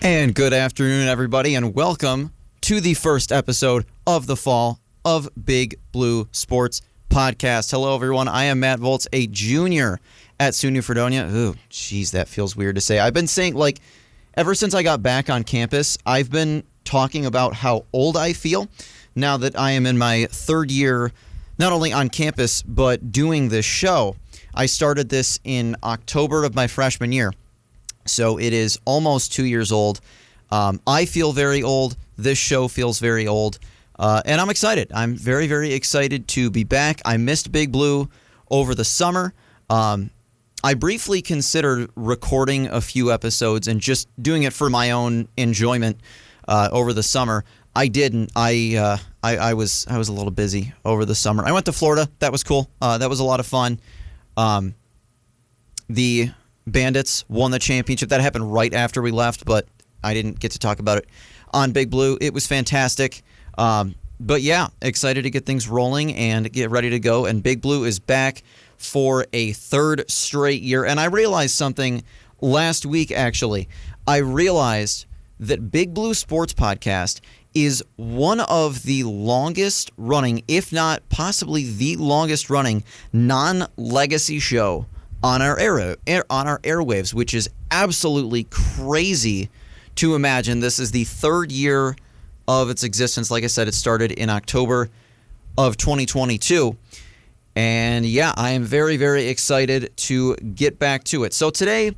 And good afternoon, everybody, and welcome to the first episode of the fall of Big Blue Sports Podcast. Hello, everyone. I am Matt Volz, a junior at SUNY Fredonia. Ooh, geez, that feels weird to say. I've been saying, ever since I got back on campus, I've been talking about how old I feel now that I am in my third year, not only on campus, but doing this show. I started this in October of my freshman year. So it is almost 2 years old. I feel very old. This show feels very old. And I'm excited. I'm very, very excited to be back. I missed Big Blue over the summer. I briefly considered recording a few episodes and just doing it for my own enjoyment over the summer. I didn't. I was a little busy over the summer. I went to Florida. That was cool. That was a lot of fun. The Bandits won the championship. That happened right after we left, but I didn't get to talk about it on Big Blue. It was fantastic. But yeah, excited to get things rolling and get ready to go. And Big Blue is back for a third straight year. And I realized something last week, actually. I realized that Big Blue Sports Podcast is one of the longest running, if not possibly the longest running, non-legacy show on our airwaves, which is absolutely crazy to imagine. This is the third year of its existence. Like I said, it started in October of 2022. And yeah, I am very, very excited to get back to it. So today,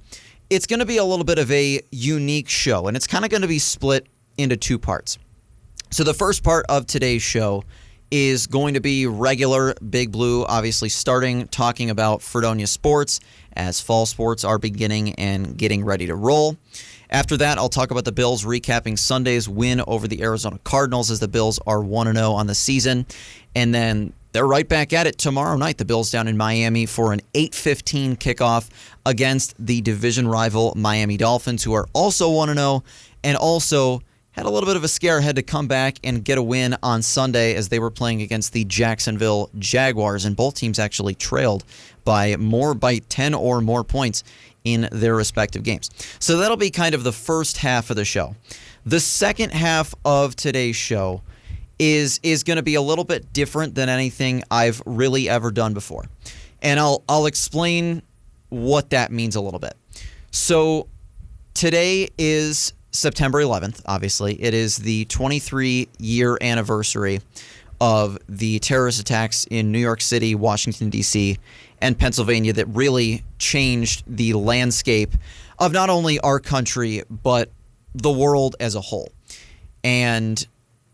it's going to be a little bit of a unique show, and it's kind of going to be split into two parts. So the first part of today's show is going to be regular Big Blue, obviously talking about Fredonia sports as fall sports are beginning and getting ready to roll. After that, I'll talk about the Bills, recapping Sunday's win over the Arizona Cardinals as the Bills are 1-0 on the season. And then they're right back at it tomorrow night. The Bills down in Miami for an 8:15 kickoff against the division rival Miami Dolphins, who are also 1-0 and also had a little bit of a scare, had to come back and get a win on Sunday as they were playing against the Jacksonville Jaguars, and both teams actually trailed by 10 or more points in their respective games. So that'll be kind of the first half of the show. The second half of today's show is going to be a little bit different than anything I've really ever done before. And I'll explain what that means a little bit. So today is September 11th, obviously. It is the 23-year anniversary of the terrorist attacks in New York City, Washington, D.C., and Pennsylvania that really changed the landscape of not only our country, but the world as a whole. And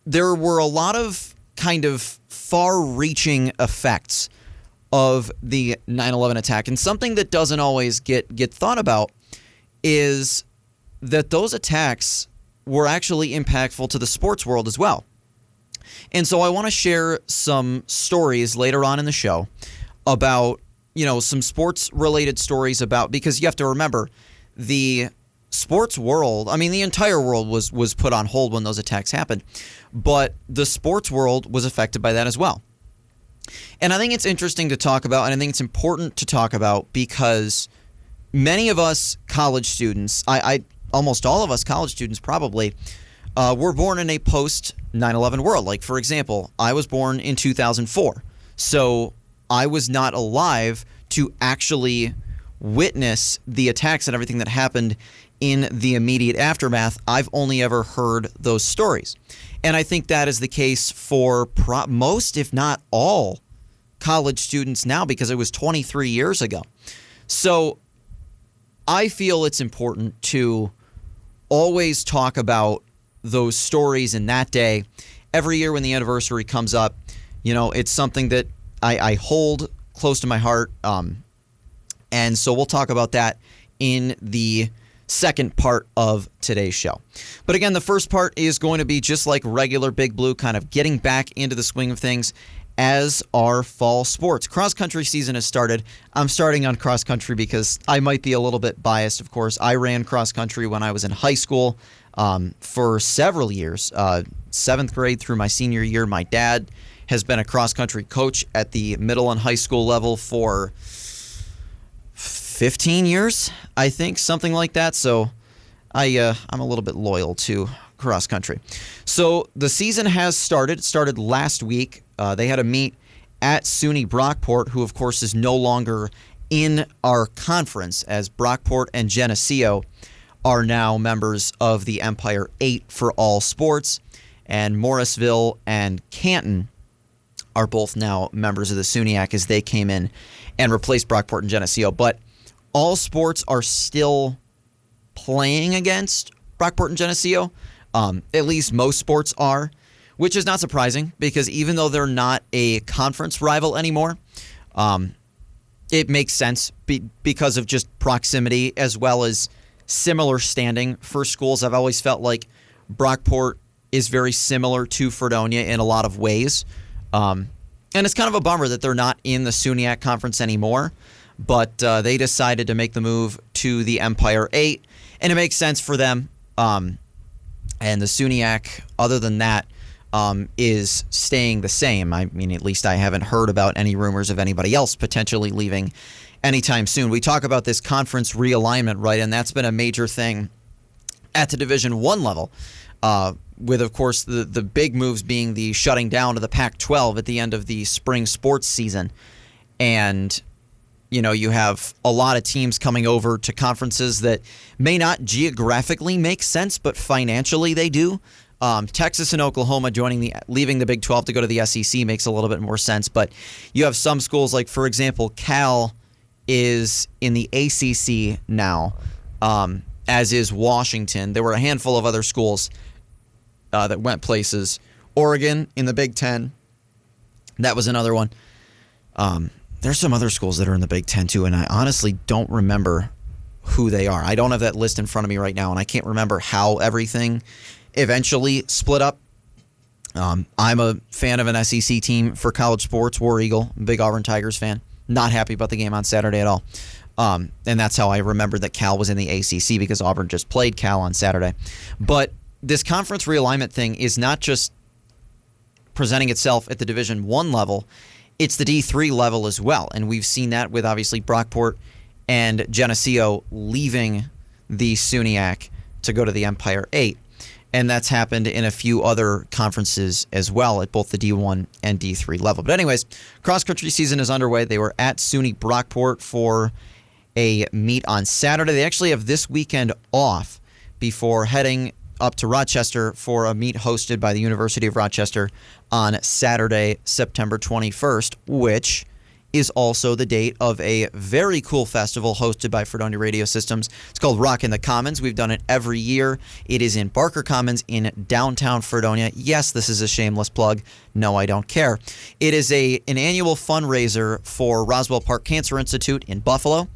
there were a lot of kind of far-reaching effects of the 9/11 attack. And something that doesn't always get thought about is that those attacks were actually impactful to the sports world as well. And so I want to share some stories later on in the show about, some sports-related stories because you have to remember, the sports world, the entire world was put on hold when those attacks happened, but the sports world was affected by that as well. And I think it's interesting to talk about, and I think it's important to talk about because many of us college students, almost all of us college students probably, were born in a post-9/11 world. Like, for example, I was born in 2004. So I was not alive to actually witness the attacks and everything that happened in the immediate aftermath. I've only ever heard those stories. And I think that is the case for most, if not all, college students now because it was 23 years ago. So I feel it's important to always talk about those stories in that day. Every year when the anniversary comes up, it's something that I hold close to my heart. And so we'll talk about that in the second part of today's show. But again, the first part is going to be just like regular Big Blue, kind of getting back into the swing of things as our fall sports. Cross-country season has started. I'm starting on cross-country because I might be a little bit biased, of course. I ran cross-country when I was in high school for several years, 7th grade through my senior year. My dad has been a cross-country coach at the middle and high school level for 15 years, I think, something like that. So I'm a little bit loyal to cross country. So the season has started. It started last week. They had a meet at SUNY Brockport, who of course is no longer in our conference, as Brockport and Geneseo are now members of the Empire 8 for all sports, and Morrisville and Canton are both now members of the SUNYAC as they came in and replaced Brockport and Geneseo. But all sports are still playing against Brockport and Geneseo. At least most sports are, which is not surprising because even though they're not a conference rival anymore, it makes sense because of just proximity as well as similar standing for schools. I've always felt like Brockport is very similar to Fredonia in a lot of ways. And it's kind of a bummer that they're not in the SUNYAC conference anymore, but they decided to make the move to the Empire 8, and it makes sense for them. And the SUNYAC, other than that, is staying the same. I mean, at least I haven't heard about any rumors of anybody else potentially leaving anytime soon. We talk about this conference realignment, right? And that's been a major thing at the Division I level, with, of course, the big moves being the shutting down of the Pac-12 at the end of the spring sports season. And, you know, you have a lot of teams coming over to conferences that may not geographically make sense, but financially they do. Texas and Oklahoma leaving the Big 12 to go to the SEC makes a little bit more sense. But you have some schools like, for example, Cal is in the ACC now, as is Washington. There were a handful of other schools that went places. Oregon in the Big 10. That was another one. There's some other schools that are in the Big 10 too, and I honestly don't remember who they are. I don't have that list in front of me right now, and I can't remember how everything eventually split up. I'm a fan of an SEC team for college sports, War Eagle, big Auburn Tigers fan. Not happy about the game on Saturday at all. And that's how I remember that Cal was in the ACC, because Auburn just played Cal on Saturday. But this conference realignment thing is not just presenting itself at the Division I level, it's the D3 level as well. And we've seen that with obviously Brockport and Geneseo leaving the SUNYAC to go to the Empire 8. And that's happened in a few other conferences as well at both the D1 and D3 level. But anyways, cross-country season is underway. They were at SUNY Brockport for a meet on Saturday. They actually have this weekend off before heading up to Rochester for a meet hosted by the University of Rochester on Saturday, September 21st, which is also the date of a very cool festival hosted by Fredonia Radio Systems. It's called Rock in the Commons. We've done it every year. It is in Barker Commons in downtown Fredonia. Yes, this is a shameless plug. No, I don't care. It is an annual fundraiser for Roswell Park Cancer Institute in Buffalo.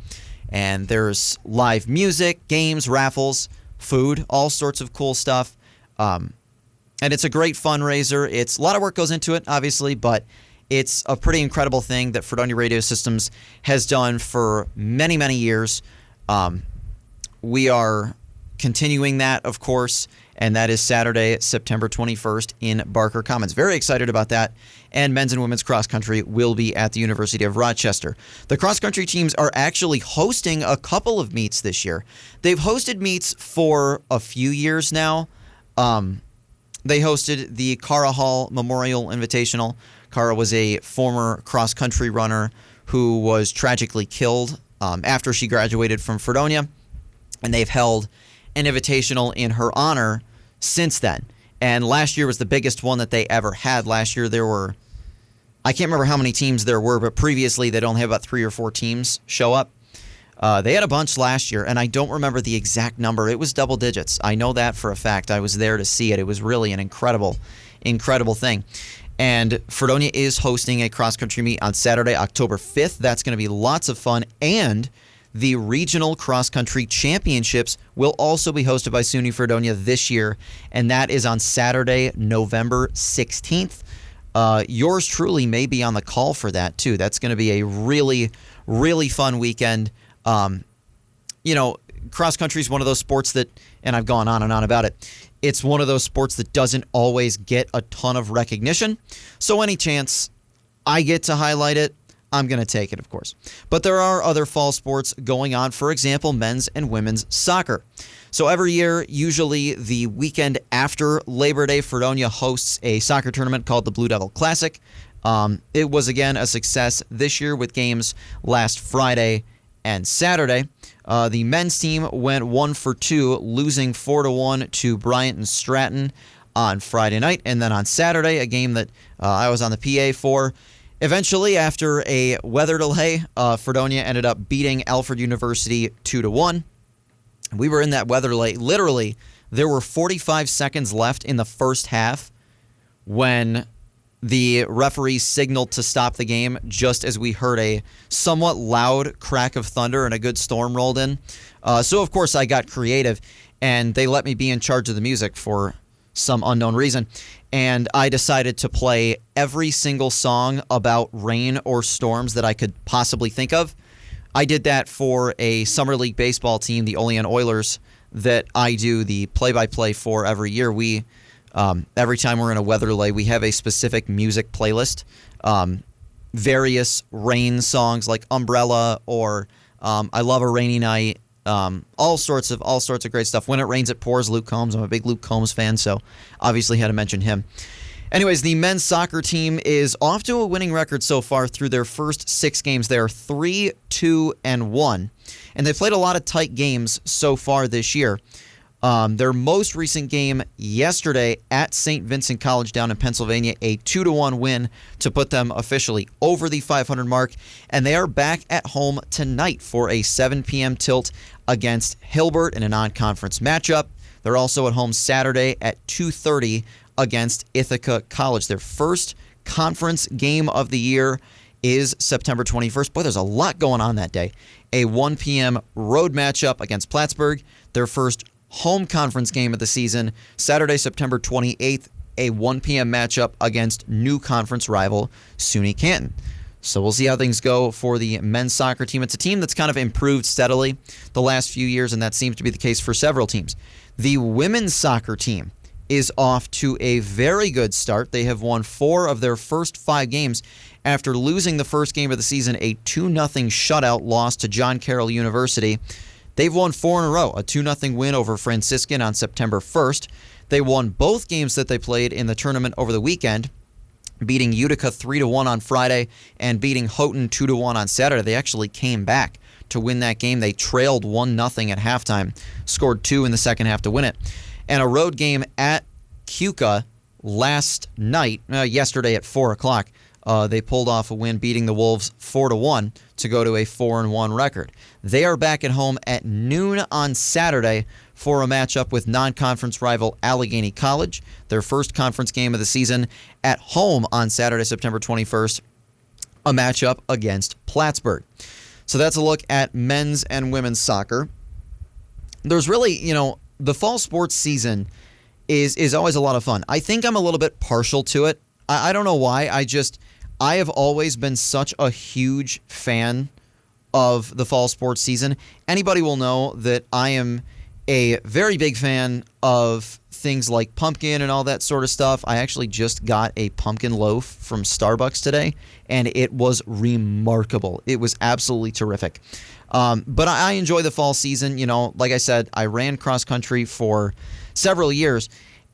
And there's live music, games, raffles, food, all sorts of cool stuff. And it's a great fundraiser. It's a lot of work goes into it, obviously, but it's a pretty incredible thing that Fredonia Radio Systems has done for many, many years. We are continuing that, of course, and that is Saturday, September 21st in Barker Commons. Very excited about that. And men's and women's cross country will be at the University of Rochester. The cross country teams are actually hosting a couple of meets this year. They've hosted meets for a few years now. They hosted the Cara Hall Memorial Invitational. Cara was a former cross-country runner who was tragically killed after she graduated from Fredonia, and they've held an invitational in her honor since then. And last year was the biggest one that they ever had. Last year there were, I can't remember how many teams there were, but previously they'd only have about 3 or 4 teams show up. They had a bunch last year, and I don't remember the exact number. It was double digits. I know that for a fact. I was there to see it. It was really an incredible, incredible thing. And Fredonia is hosting a cross-country meet on Saturday, October 5th. That's going to be lots of fun. And the Regional Cross-Country Championships will also be hosted by SUNY Fredonia this year, and that is on Saturday, November 16th. Yours truly may be on the call for that, too. That's going to be a really, really fun weekend. Cross-country is one of those sports that, and I've gone on and on about it, it's one of those sports that doesn't always get a ton of recognition. So any chance I get to highlight it, I'm going to take it, of course. But there are other fall sports going on, for example, men's and women's soccer. So every year, usually the weekend after Labor Day, Fredonia hosts a soccer tournament called the Blue Devil Classic. It was, again, a success this year with games last Friday and Saturday. The men's team went 1-2, losing 4-1 to Bryant and Stratton on Friday night. And then on Saturday, a game that I was on the PA for. Eventually, after a weather delay, Fredonia ended up beating Alfred University 2-1. We were in that weather delay. Literally, there were 45 seconds left in the first half when the referee signaled to stop the game just as we heard a somewhat loud crack of thunder and a good storm rolled in. So, of course, I got creative, and they let me be in charge of the music for some unknown reason. And I decided to play every single song about rain or storms that I could possibly think of. I did that for a Summer League baseball team, the Olean Oilers, that I do the play-by-play for every year. We every time we're in a weather delay, we have a specific music playlist. Various rain songs like Umbrella or I Love a Rainy Night. All sorts of great stuff. When It Rains, It Pours, Luke Combs. I'm a big Luke Combs fan, so obviously had to mention him. Anyways, the men's soccer team is off to a winning record so far through their first 6 games. They are 3-2-1, and they've played a lot of tight games so far this year. Their most recent game yesterday at St. Vincent College down in Pennsylvania, a 2-1 win to put them officially over the 500 mark. And they are back at home tonight for a 7 p.m. tilt against Hilbert in a non-conference matchup. They're also at home Saturday at 2:30 against Ithaca College. Their first conference game of the year is September 21st. Boy, there's a lot going on that day. A 1 p.m. road matchup against Plattsburgh. Their first home conference game of the season, Saturday, September 28th, a 1 p.m. matchup against new conference rival SUNY Canton. So we'll see how things go for the men's soccer team. It's a team that's kind of improved steadily the last few years, and that seems to be the case for several teams. The women's soccer team is off to a very good start. They have won 4 of their first 5 games after losing the first game of the season, a 2-0 shutout loss to John Carroll University. They've won 4 in a row, a 2-0 win over Franciscan on September 1st. They won both games that they played in the tournament over the weekend, beating Utica 3-1 on Friday and beating Houghton 2-1 on Saturday. They actually came back to win that game. They trailed 1-0 at halftime, scored 2 in the second half to win it. And a road game at Keuka last night, yesterday at 4 o'clock, they pulled off a win, beating the Wolves 4-1 to go to a 4-1 record. They are back at home at noon on Saturday for a matchup with non-conference rival Allegheny College, their first conference game of the season, at home on Saturday, September 21st, a matchup against Plattsburgh. So that's a look at men's and women's soccer. There's really, the fall sports season is always a lot of fun. I think I'm a little bit partial to it. I don't know why. I have always been such a huge fan of the fall sports season. Anybody will know that I am a very big fan of things like pumpkin and all that sort of stuff. I actually just got a pumpkin loaf from Starbucks today, and it was remarkable. It was absolutely terrific. But I enjoy the fall season. Like I said, I ran cross country for several years,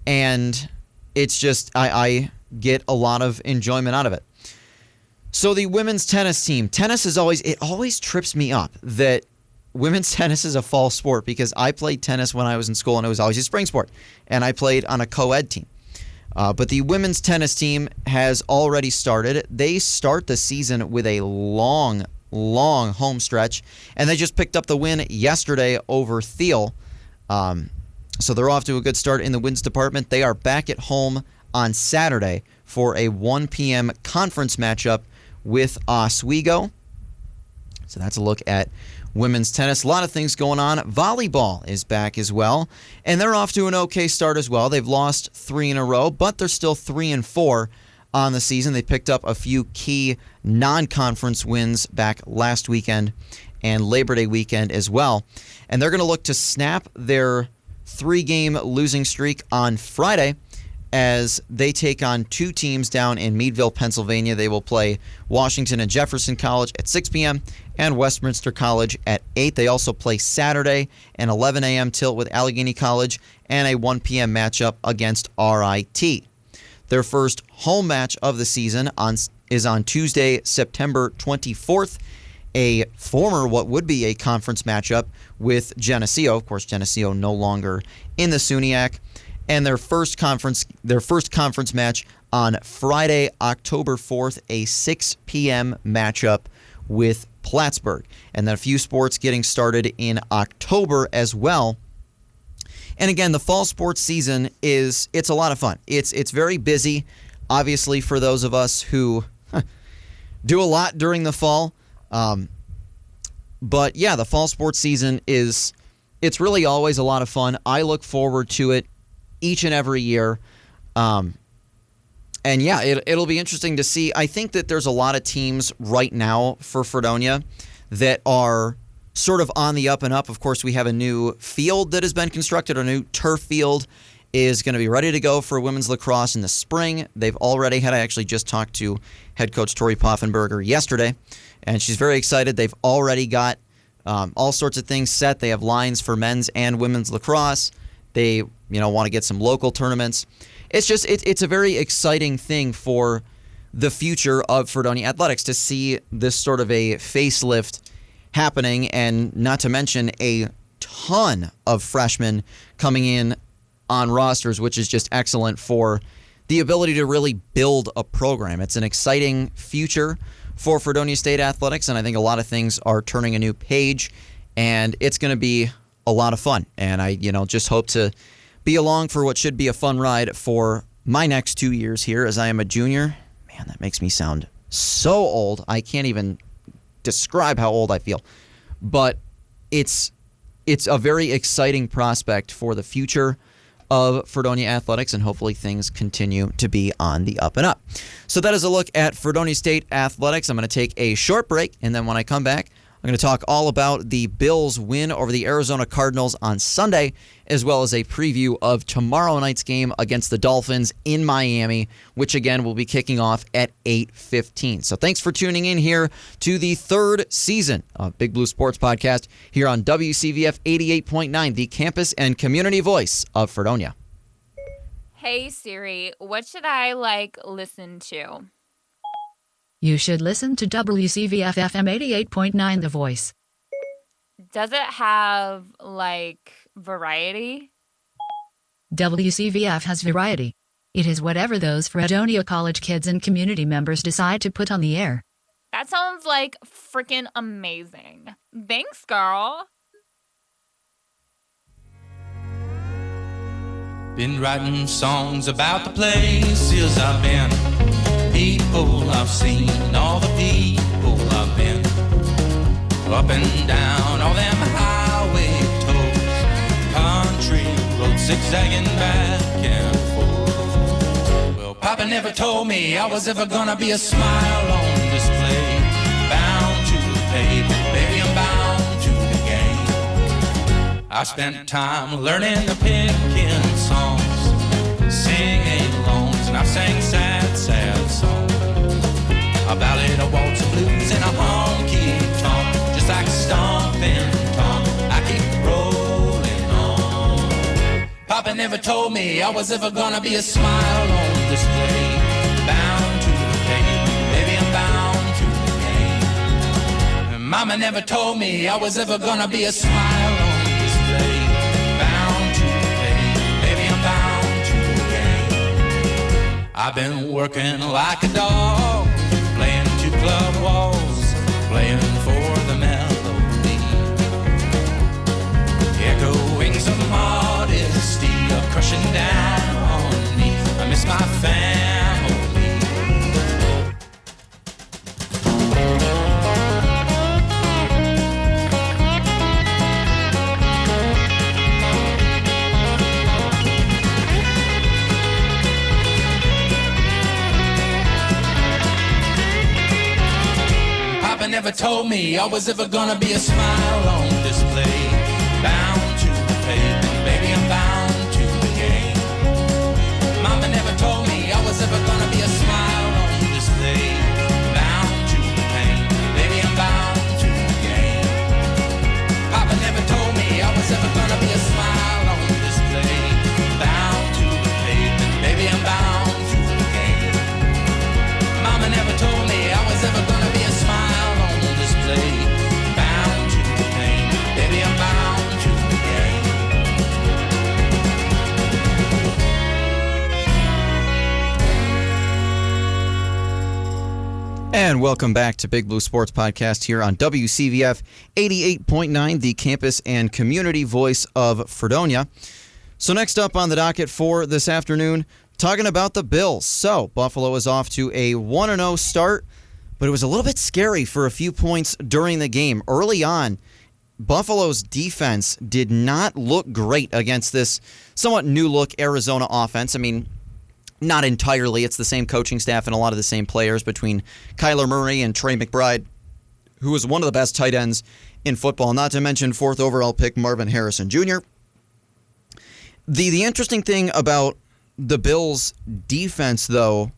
and it's just I get a lot of enjoyment out of it. So the women's tennis team. Tennis is always trips me up that women's tennis is a fall sport, because I played tennis when I was in school, and it was always a spring sport, and I played on a co-ed team. But the women's tennis team has already started. They start the season with a long home stretch, and they just picked up the win yesterday over Thiel. So they're off to a good start in the wins department. They are back at home on Saturday for a 1 p.m. conference matchup with Oswego. So that's a look at women's tennis. A lot of things going on. Volleyball is back as well, and they're off to an okay start as well. They've lost 3 in a row, but they're still 3-4 on the season. They picked up a few key non-conference wins back last weekend and Labor Day weekend as well. And they're going to look to snap their 3-game losing streak on Friday as they take on two teams down in Meadville, Pennsylvania. They will play Washington and Jefferson College at 6 p.m. and Westminster College at 8. They also play Saturday an 11 a.m. tilt with Allegheny College and a 1 p.m. matchup against RIT. Their first home match of the season is on Tuesday, September 24th, a former what would be a conference matchup with Geneseo. Of course, Geneseo no longer in the SUNYAC. And their first conference match on Friday, October 4th, a 6 p.m. matchup with Plattsburgh. And then a few sports getting started in October as well. And again, the fall sports season it's a lot of fun. It's very busy, obviously, for those of us who do a lot during the fall. But yeah, the fall sports season it's really always a lot of fun. I look forward to it each and every year. And yeah, it'll be interesting to see. I think that there's a lot of teams right now for Fredonia that are sort of on the up and up. Of course, we have a new field that has been constructed. A new turf field is going to be ready to go for women's lacrosse in the spring. They've already had, I actually just talked to head coach Tori Poffenberger yesterday, and she's very excited. They've already got all sorts of things set. They have lines for men's and women's lacrosse. They want to get some local tournaments. It's a very exciting thing for the future of Fredonia athletics to see this sort of a facelift happening, and not to mention a ton of freshmen coming in on rosters, which is just excellent for the ability to really build a program. It's an exciting future for Fredonia State athletics, and I think a lot of things are turning a new page, and it's going to be a lot of fun. And I just hope to be along for what should be a fun ride for my next 2 years here, as I am a junior. Man, that makes me sound so old. I can't even describe how old I feel. But it's a very exciting prospect for the future of Fredonia athletics, and hopefully things continue to be on the up and up. So that is a look at Fredonia State athletics. I'm going to take a short break, and then when I come back, I'm going to talk all about the Bills' win over the Arizona Cardinals on Sunday, as well as a preview of tomorrow night's game against the Dolphins in Miami, which again will be kicking off at 8:15. So thanks for tuning in here to the third season of Big Blue Sports Podcast here on WCVF 88.9, the campus and community voice of Fredonia. Hey Siri, what should I listen to? You should listen to WCVF FM 88.9 The Voice. Does it have, variety? WCVF has variety. It is whatever those Fredonia College kids and community members decide to put on the air. That sounds freaking amazing. Thanks, girl. Been writing songs about the places I've been, people I've seen, all the people I've been, up and down all them highway tolls, country roads zigzagging back and forth. Well, Papa never told me I was ever gonna be a smile on display, bound to the pavement, baby, I'm bound to the game. I spent time learning the picking songs, singing alongs, and I sang sad, sad songs. A ballad, a waltz, a blues, and a honky-tonk, just like stomping Tom, I keep rolling on. Papa never told me I was ever gonna be a smile on display, bound to the pavement, baby, I'm bound to the game. And Mama never told me I was ever gonna be a smile on display, bound to the pavement, baby, I'm bound to the game. I've been working like a dog, playing to club walls, playing for the melody, echoing some modesty, crushing down on me. I miss my family. Papa never told me I was ever gonna be a smile on display, bound to the pavement, baby, I'm bound to the game. Mama never And welcome back to Big Blue Sports Podcast here on WCVF 88.9, the campus and community voice of Fredonia. So next up on the docket for this afternoon, talking about the Bills. So Buffalo is off to a 1-0 start, but it was a little bit scary for a few points during the game. Early on, Buffalo's defense did not look great against this somewhat new-look Arizona offense. I mean, not entirely. It's the same coaching staff and a lot of the same players between Kyler Murray and Trey McBride, who is one of the best tight ends in football, not to mention 4th overall pick Marvin Harrison Jr. The interesting thing about the Bills' defense, though,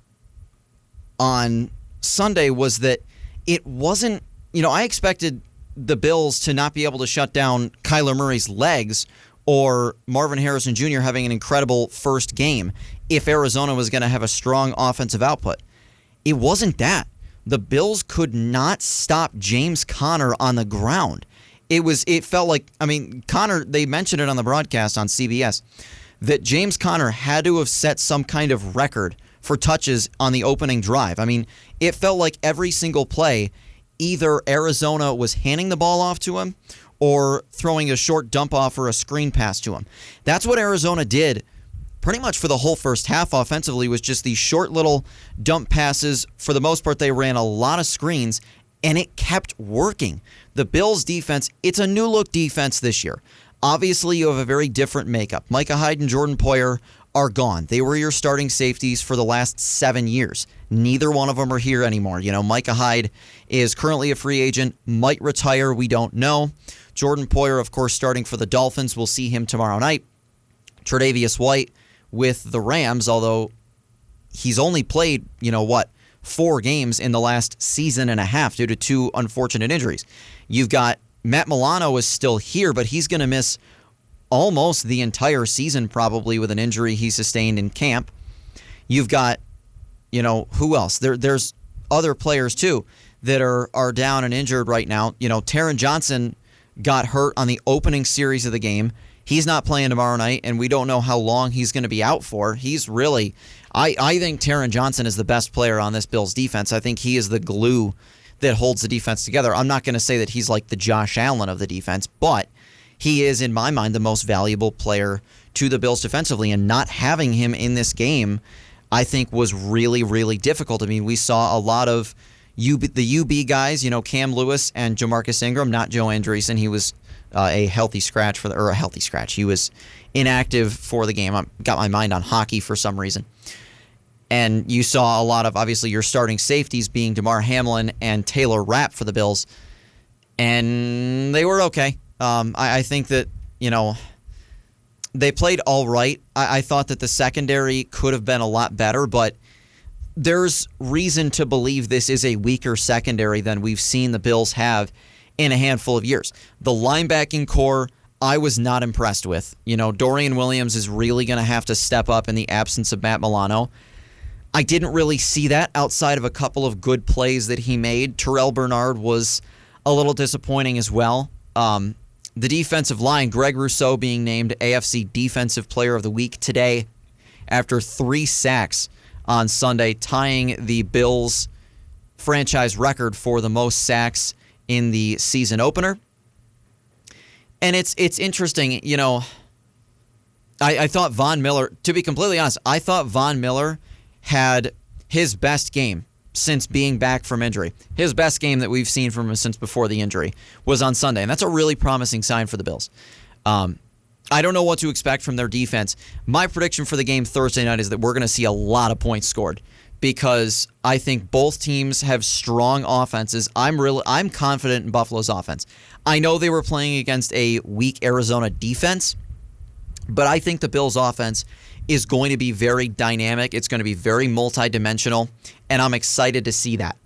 on Sunday was that it wasn't, I expected the Bills to not be able to shut down Kyler Murray's legs or Marvin Harrison Jr. having an incredible first game if Arizona was going to have a strong offensive output. It wasn't that. The Bills could not stop James Conner on the ground. It felt like, Conner, they mentioned it on the broadcast on CBS, that James Conner had to have set some kind of record for touches on the opening drive. It felt like every single play, either Arizona was handing the ball off to him or throwing a short dump off or a screen pass to him. That's what Arizona did pretty much for the whole first half offensively, was just these short little dump passes. For the most part, they ran a lot of screens, and it kept working. The Bills' defense, it's a new-look defense this year. Obviously, you have a very different makeup. Micah Hyde and Jordan Poyer are gone. They were your starting safeties for the last 7 years. Neither one of them are here anymore. Micah Hyde is currently a free agent, might retire, we don't know. Jordan Poyer, of course, starting for the Dolphins. We'll see him tomorrow night. Tre'Davious White with the Rams, although he's only played, 4 games in the last season and a half due to 2 unfortunate injuries. You've got Matt Milano is still here, but he's going to miss almost the entire season probably with an injury he sustained in camp. You've got, who else? There's other players too that are down and injured right now. Taron Johnson got hurt on the opening series of the game. He's not playing tomorrow night, and we don't know how long he's going to be out for. He's really, I think Taron Johnson is the best player on this Bills defense. I think he is the glue that holds the defense together. I'm not going to say that he's like the Josh Allen of the defense, but he is, in my mind, the most valuable player to the Bills defensively, and not having him in this game, I think, was really, really difficult. We saw a lot of the UB guys, Cam Lewis and Jamarcus Ingram, not Joe Andreessen. He was a healthy scratch He was inactive for the game. I got my mind on hockey for some reason. And you saw a lot of, obviously, your starting safeties being DeMar Hamlin and Taylor Rapp for the Bills. And they were okay. I think that, they played all right. I thought that the secondary could have been a lot better, but there's reason to believe this is a weaker secondary than we've seen the Bills have in a handful of years. The linebacking core, I was not impressed with. Dorian Williams is really going to have to step up in the absence of Matt Milano. I didn't really see that outside of a couple of good plays that he made. Terrell Bernard was a little disappointing as well. The defensive line, Greg Rousseau being named AFC Defensive Player of the Week today after 3 sacks on Sunday, tying the Bills' franchise record for the most sacks in the season opener. And it's interesting, I thought Von Miller, to be completely honest, I thought Von Miller had his best game since being back from injury. His best game that we've seen from him since before the injury was on Sunday, and that's a really promising sign for the Bills. I don't know what to expect from their defense. My prediction for the game Thursday night is that we're going to see a lot of points scored because I think both teams have strong offenses. I'm confident in Buffalo's offense. I know they were playing against a weak Arizona defense, but I think the Bills' offense is going to be very dynamic. It's going to be very multidimensional, and I'm excited to see that.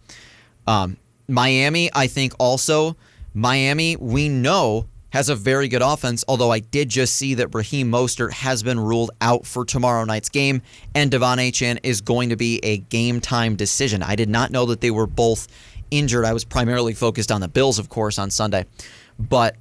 Miami, I think also, we know, has a very good offense, although I did just see that Raheem Mostert has been ruled out for tomorrow night's game, and Devon Achane is going to be a game-time decision. I did not know that they were both injured. I was primarily focused on the Bills, of course, on Sunday. But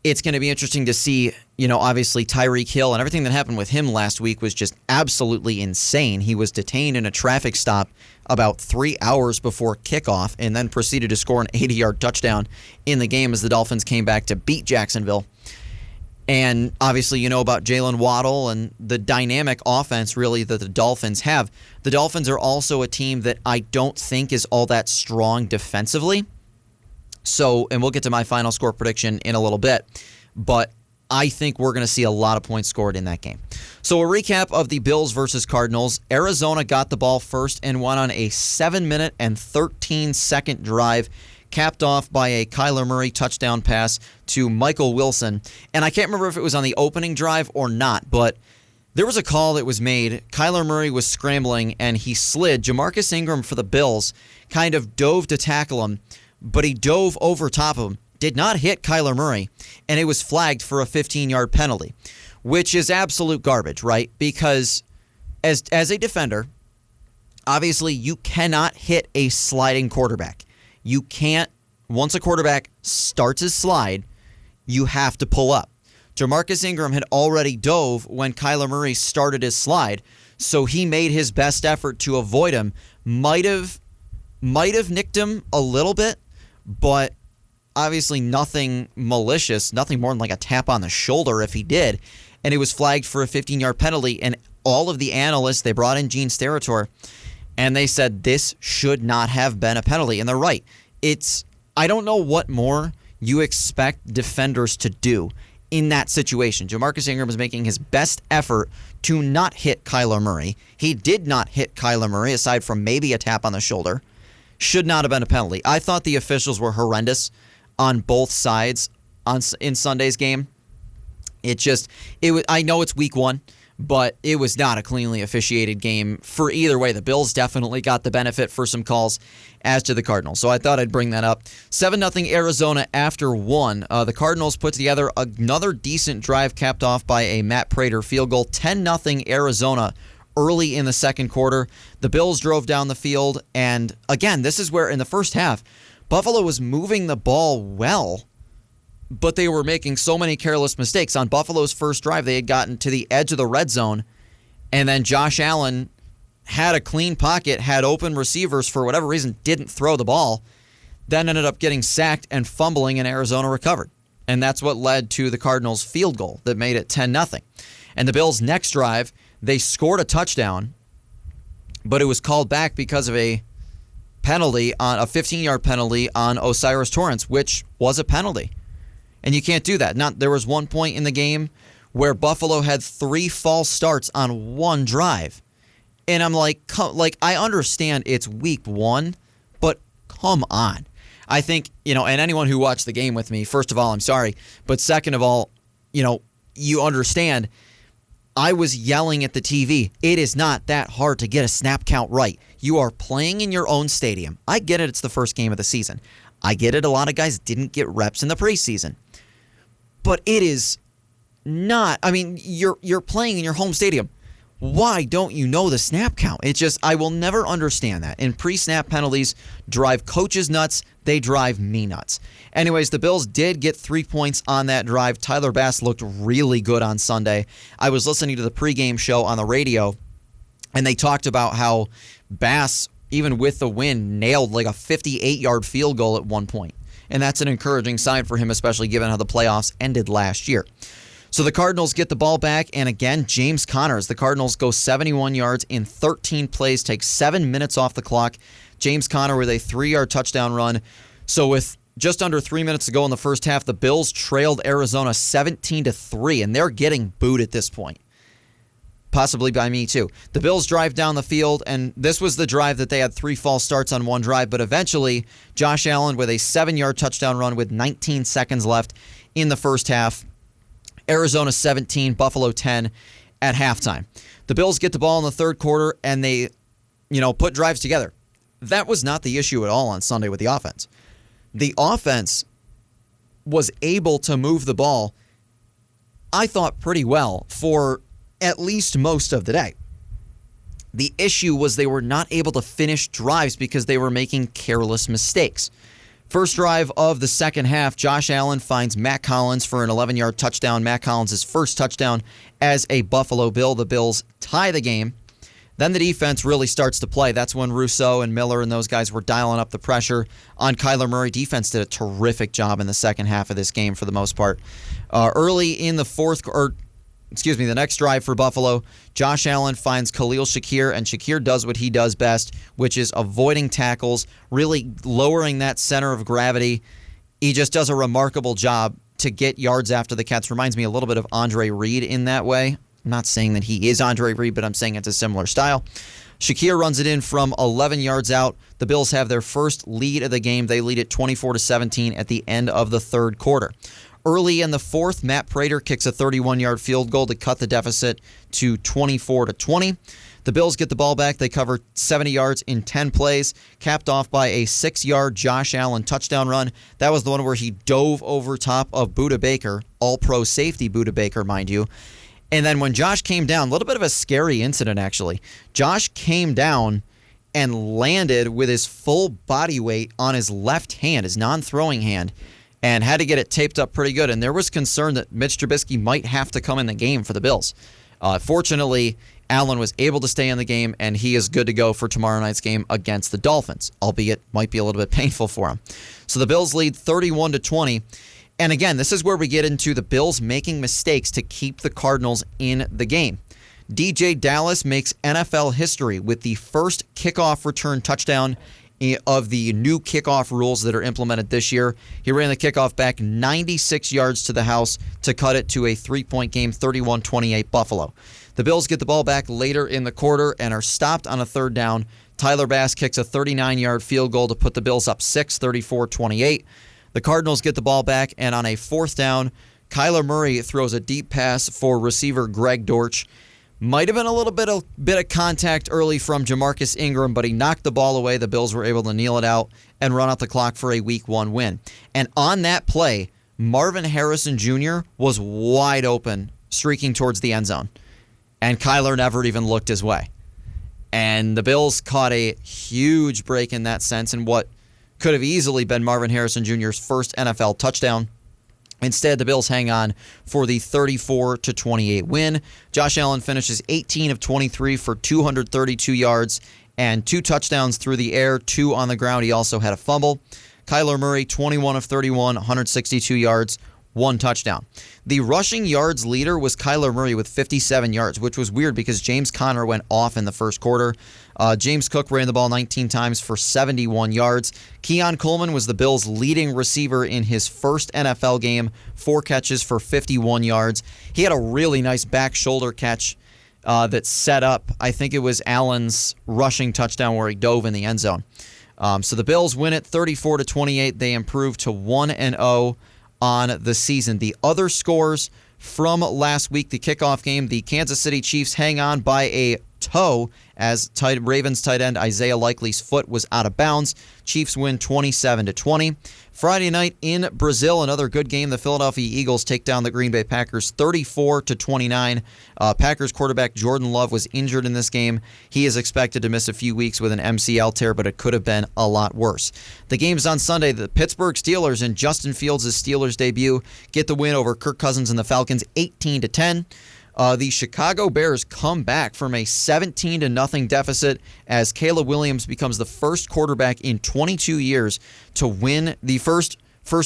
It's going to be interesting to see, obviously Tyreek Hill and everything that happened with him last week was just absolutely insane. He was detained in a traffic stop about 3 hours before kickoff and then proceeded to score an 80-yard touchdown in the game as the Dolphins came back to beat Jacksonville. And obviously you know about Jalen Waddle and the dynamic offense really that the Dolphins have. The Dolphins are also a team that I don't think is all that strong defensively. So, and we'll get to my final score prediction in a little bit, but I think we're going to see a lot of points scored in that game. So a recap of the Bills versus Cardinals. Arizona got the ball first and went on a 7-minute and 13-second drive, capped off by a Kyler Murray touchdown pass to Michael Wilson. And I can't remember if it was on the opening drive or not, but there was a call that was made. Kyler Murray was scrambling, and he slid. Jamarcus Ingram for the Bills kind of dove to tackle him, but he dove over top of him, did not hit Kyler Murray, and it was flagged for a 15-yard penalty, which is absolute garbage, right? Because as a defender, obviously you cannot hit a sliding quarterback. You can't, once a quarterback starts his slide, you have to pull up. Jamarcus Ingram had already dove when Kyler Murray started his slide, so he made his best effort to avoid him. Might have nicked him a little bit, but obviously nothing malicious, nothing more than like a tap on the shoulder if he did. And it was flagged for a 15-yard penalty. And all of the analysts, they brought in Gene Steratore, and they said this should not have been a penalty. And they're right. I don't know what more you expect defenders to do in that situation. Jamarcus Ingram is making his best effort to not hit Kyler Murray. He did not hit Kyler Murray, aside from maybe a tap on the shoulder. Should not have been a penalty. I thought the officials were horrendous on both sides in Sunday's game. I know it's week one, but it was not a cleanly officiated game for either way. The Bills definitely got the benefit for some calls, as to the Cardinals. So I thought I'd bring that up. 7-0 Arizona after one. The Cardinals put together another decent drive capped off by a Matt Prater field goal. 10-0 Arizona early in the second quarter. The Bills drove down the field, and again, this is where in the first half, Buffalo was moving the ball well, but they were making so many careless mistakes. On Buffalo's first drive, they had gotten to the edge of the red zone, and then Josh Allen had a clean pocket, had open receivers, for whatever reason, didn't throw the ball, then ended up getting sacked and fumbling, and Arizona recovered. And that's what led to the Cardinals' field goal that made it 10-0. And the Bills' next drive, they scored a touchdown, but it was called back because of a penalty, on a 15-yard penalty on Osiris Torrance, which was a penalty. And you can't do that. There was one point in the game where Buffalo had 3 false starts on one drive. And I'm like, I understand it's week one, but come on. I think, and anyone who watched the game with me, first of all, I'm sorry. But second of all, you understand, I was yelling at the TV. It is not that hard to get a snap count right. You are playing in your own stadium. I get it. It's the first game of the season. I get it. A lot of guys didn't get reps in the preseason. But it is not. I mean, you're playing in your home stadium. Why don't you know the snap count? It's just, I will never understand that. And pre-snap penalties drive coaches nuts. They drive me nuts. Anyways, the Bills did get 3 points on that drive. Tyler Bass looked really good on Sunday. I was listening to the pregame show on the radio, and they talked about how Bass, even with the win, nailed like a 58-yard field goal at one point. And that's an encouraging sign for him, especially given how the playoffs ended last year. So the Cardinals get the ball back, and again, James Connors. The Cardinals go 71 yards in 13 plays, take 7 minutes off the clock. James Conner with a 3-yard touchdown run. So with just under 3 minutes to go in the first half, the Bills trailed Arizona 17-3, and they're getting booed at this point. Possibly by me too. The Bills drive down the field, and this was the drive that they had 3 false starts on one drive, but eventually Josh Allen with a 7-yard touchdown run with 19 seconds left in the first half. Arizona 17, Buffalo 10 at halftime. The Bills get the ball in the third quarter, and they, put drives together. That was not the issue at all on Sunday with the offense. The offense was able to move the ball, I thought, pretty well for at least most of the day. The issue was they were not able to finish drives because they were making careless mistakes. First drive of the second half, Josh Allen finds Matt Collins for an 11-yard touchdown. Matt Collins' first touchdown as a Buffalo Bill. The Bills tie the game. Then the defense really starts to play. That's when Rousseau and Miller and those guys were dialing up the pressure on Kyler Murray. Defense did a terrific job in the second half of this game for the most part. Early in the the next drive for Buffalo, Josh Allen finds Khalil Shakir, and Shakir does what he does best, which is avoiding tackles, really lowering that center of gravity. He just does a remarkable job to get yards after the catch. Reminds me a little bit of Andre Reed in that way. I'm not saying that he is Andre Reed, but I'm saying it's a similar style. Shakir runs it in from 11 yards out. The Bills have their first lead of the game. They lead it 24-17 at the end of the third quarter. Early in the fourth, Matt Prater kicks a 31-yard field goal to cut the deficit to 24-20. The Bills get the ball back. They cover 70 yards in 10 plays, capped off by a 6-yard Josh Allen touchdown run. That was the one where he dove over top of Budda Baker, all-pro safety Budda Baker, mind you. And then when Josh came down, a little bit of a scary incident, actually. Josh came down and landed with his full body weight on his left hand, his non-throwing hand, and had to get it taped up pretty good. And there was concern that Mitch Trubisky might have to come in the game for the Bills. Fortunately, Allen was able to stay in the game, and he is good to go for tomorrow night's game against the Dolphins, albeit might be a little bit painful for him. So the Bills lead 31-20. And again, this is where we get into the Bills making mistakes to keep the Cardinals in the game. DJ Dallas makes NFL history with the first kickoff return touchdown of the new kickoff rules that are implemented this year. He ran the kickoff back 96 yards to the house to cut it to a 3-point game, 31-28 Buffalo. The Bills get the ball back later in the quarter and are stopped on a third down. Tyler Bass kicks a 39-yard field goal to put the Bills up 6, 34-28. The Cardinals get the ball back, and on a fourth down, Kyler Murray throws a deep pass for receiver Greg Dortch. Might have been a little bit of contact early from Jamarcus Ingram, but he knocked the ball away. The Bills were able to kneel it out and run out the clock for a Week 1 win. And on that play, Marvin Harrison Jr. was wide open, streaking towards the end zone. And Kyler never even looked his way. And the Bills caught a huge break in that sense in what could have easily been Marvin Harrison Jr.'s first NFL touchdown. Instead, the Bills hang on for the 34-28 win. Josh Allen finishes 18 of 23 for 232 yards and 2 touchdowns through the air, 2 on the ground. He also had a fumble. Kyler Murray, 21 of 31, 162 yards, 1 touchdown. The rushing yards leader was Kyler Murray with 57 yards, which was weird because James Conner went off in the first quarter. James Cook ran the ball 19 times for 71 yards. Keon Coleman was the Bills' leading receiver in his first NFL game, 4 catches for 51 yards. He had a really nice back shoulder catch that set up, I think it was Allen's rushing touchdown where he dove in the end zone. So the Bills win it 34-28. They improve to 1-0 on the season. The other scores from last week, the kickoff game, the Kansas City Chiefs hang on by a toe as Ravens tight end Isaiah Likely's foot was out of bounds. Chiefs win 27-20. Friday night in Brazil, another good game. The Philadelphia Eagles take down the Green Bay Packers 34-29. Packers quarterback Jordan Love was injured in this game. He is expected to miss a few weeks with an MCL tear, but it could have been a lot worse. The game's on Sunday. The Pittsburgh Steelers and Justin Fields' Steelers debut get the win over Kirk Cousins and the Falcons 18-10. The Chicago Bears come back from a 17-0 deficit as Caleb Williams becomes the first quarterback in 22 years to win, the first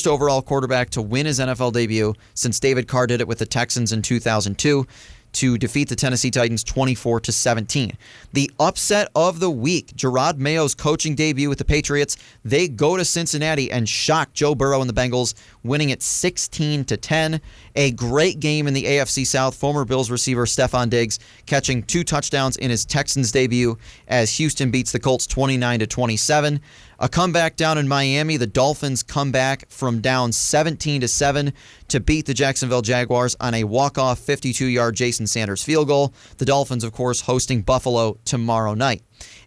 overall quarterback to win his NFL debut since David Carr did it with the Texans in 2002. To defeat the Tennessee Titans 24-17. The upset of the week, Gerard Mayo's coaching debut with the Patriots. They go to Cincinnati and shock Joe Burrow and the Bengals, winning it 16-10. A great game in the AFC South. Former Bills receiver Stephon Diggs catching 2 touchdowns in his Texans debut as Houston beats the Colts 29-27. A comeback down in Miami. The Dolphins come back from down 17-7 to beat the Jacksonville Jaguars on a walk-off 52-yard Jason Sanders field goal. The Dolphins, of course, hosting Buffalo tomorrow night.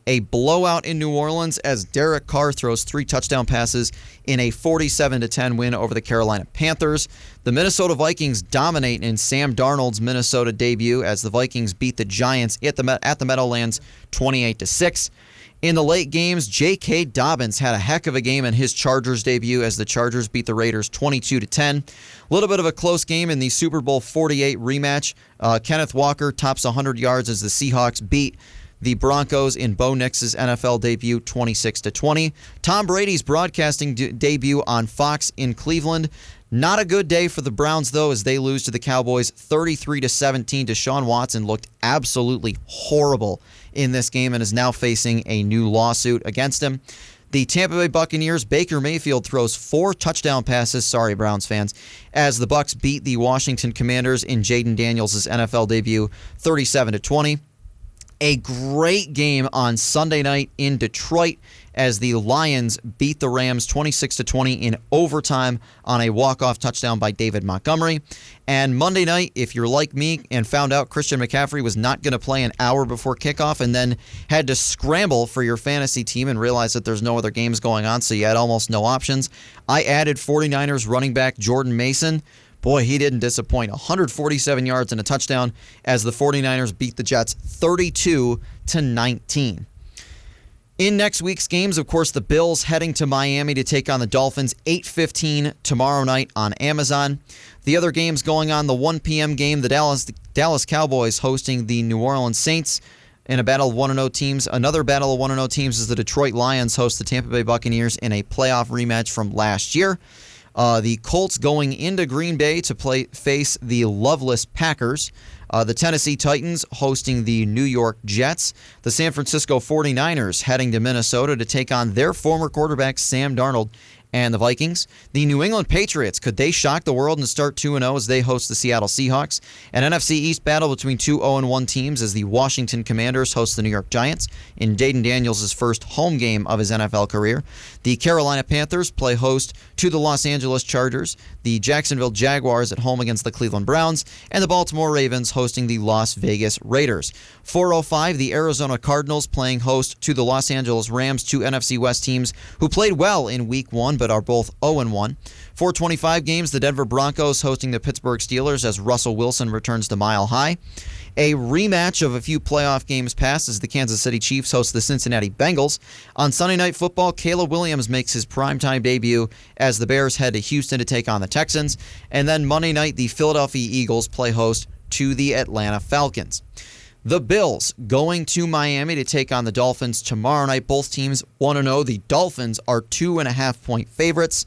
A blowout in New Orleans as Derek Carr throws 3 touchdown passes in a 47-10 win over the Carolina Panthers. The Minnesota Vikings dominate in Sam Darnold's Minnesota debut as the Vikings beat the Giants at the Meadowlands 28-6. In the late games, J.K. Dobbins had a heck of a game in his Chargers debut as the Chargers beat the Raiders 22-10. A little bit of a close game in the Super Bowl 48 rematch. Kenneth Walker tops 100 yards as the Seahawks beat the Broncos in Bo Nix's NFL debut 26-20. Tom Brady's broadcasting debut on Fox in Cleveland. Not a good day for the Browns, though, as they lose to the Cowboys 33-17. Deshaun Watson looked absolutely horrible in this game and is now facing a new lawsuit against him. The Tampa Bay Buccaneers, Baker Mayfield throws 4 touchdown passes, sorry Browns fans, as the Bucs beat the Washington Commanders in Jaden Daniels' NFL debut 37-20. A great game on Sunday night in Detroit as the Lions beat the Rams 26-20 in overtime on a walk-off touchdown by David Montgomery. And Monday night, if you're like me and found out Christian McCaffrey was not going to play an hour before kickoff and then had to scramble for your fantasy team and realize that there's no other games going on, so you had almost no options, I added 49ers running back Jordan Mason. Boy, he didn't disappoint. 147 yards and a touchdown as the 49ers beat the Jets 32-19. In next week's games, of course, the Bills heading to Miami to take on the Dolphins, 8:15 tomorrow night on Amazon. The other games going on, the 1 p.m. game, the Dallas Cowboys hosting the New Orleans Saints in a battle of 1-0 teams. Another battle of 1-0 teams is the Detroit Lions host the Tampa Bay Buccaneers in a playoff rematch from last year. The Colts going into Green Bay to face the loveless Packers. The Tennessee Titans hosting the New York Jets. The San Francisco 49ers heading to Minnesota to take on their former quarterback Sam Darnold and the Vikings. The New England Patriots, could they shock the world and start 2-0 as they host the Seattle Seahawks? An NFC East battle between two 0-1 teams as the Washington Commanders host the New York Giants in Jaden Daniels' first home game of his NFL career. The Carolina Panthers play host to the Los Angeles Chargers. The Jacksonville Jaguars at home against the Cleveland Browns. And the Baltimore Ravens hosting the Las Vegas Raiders. 4:05, the Arizona Cardinals playing host to the Los Angeles Rams, two NFC West teams who played well in Week 1 but are both 0-1. 4:25 games, the Denver Broncos hosting the Pittsburgh Steelers as Russell Wilson returns to Mile High. A rematch of a few playoff games past as the Kansas City Chiefs host the Cincinnati Bengals. On Sunday Night Football, Caleb Williams makes his primetime debut as the Bears head to Houston to take on the Texans. And then Monday night, the Philadelphia Eagles play host to the Atlanta Falcons. The Bills going to Miami to take on the Dolphins tomorrow night. Both teams 1-0. The Dolphins are 2.5-point favorites.